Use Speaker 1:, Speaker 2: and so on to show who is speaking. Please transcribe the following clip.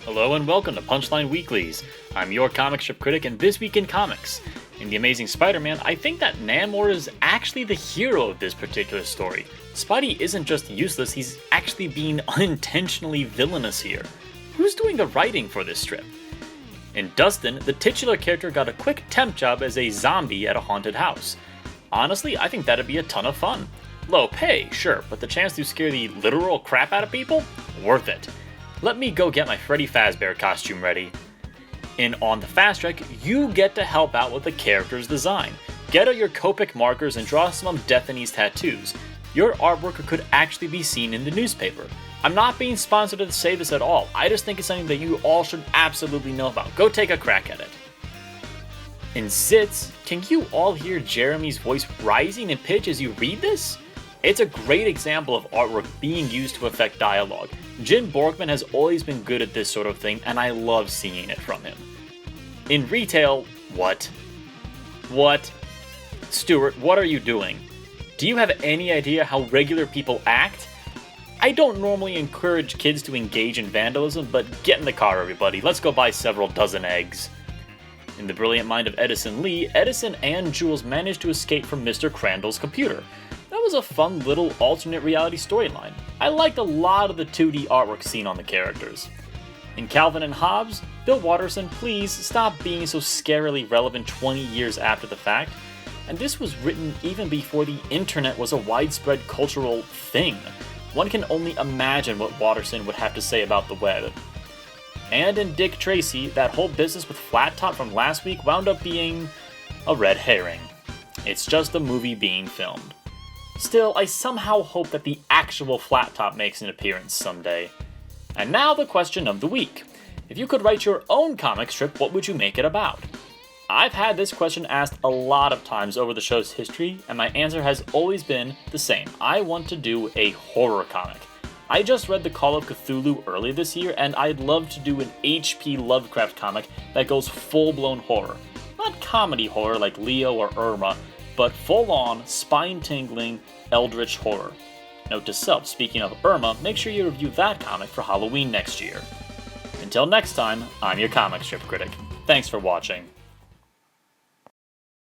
Speaker 1: Hello and welcome to Punchline Weeklies. I'm your comic strip critic, and this week in comics. In The Amazing Spider-Man, I think that Namor is actually the hero of this particular story. Spidey isn't just useless, he's actually being unintentionally villainous here. Who's doing the writing for this strip? In Dustin, the titular character got a quick temp job as a zombie at a haunted house. Honestly, I think that'd be a ton of fun. Low pay, sure, but the chance to scare the literal crap out of people? Worth it. Let me go get my Freddy Fazbear costume ready. In On the Fast Track, you get to help out with the character's design. Get out your Copic markers and draw some of Bethany's tattoos. Your artwork could actually be seen in the newspaper. I'm not being sponsored to say this at all, I just think it's something that you all should absolutely know about. Go take a crack at it. In Zits, can you all hear Jeremy's voice rising in pitch as you read this? It's a great example of artwork being used to affect dialogue. Jim Borkman has always been good at this sort of thing, and I love seeing it from him. In retail, what? Stuart, what are you doing? Do you have any idea how regular people act? I don't normally encourage kids to engage in vandalism, but get in the car, everybody. Let's go buy several dozen eggs. In the brilliant mind of Edison Lee, Edison and Jules managed to escape from Mr. Crandall's computer. That was a fun little alternate reality storyline. I liked a lot of the 2D artwork seen on the characters. In Calvin and Hobbes, Bill Watterson, please stop being so scarily relevant 20 years after the fact. And this was written even before the internet was a widespread cultural thing. One can only imagine what Watterson would have to say about the web. And in Dick Tracy, that whole business with Flat Top from last week wound up being a red herring. It's just a movie being filmed. Still, I somehow hope that the actual Flat Top makes an appearance someday. And now the question of the week. If you could write your own comic strip, what would you make it about? I've had this question asked a lot of times over the show's history, and my answer has always been the same. I want to do a horror comic. I just read The Call of Cthulhu earlier this year, and I'd love to do an H.P. Lovecraft comic that goes full-blown horror. Not comedy horror like Leo or Irma, but full-on, spine-tingling, eldritch horror. Note to self, speaking of Irma, make sure you review that comic for Halloween next year. Until next time, I'm your comic strip critic. Thanks for watching.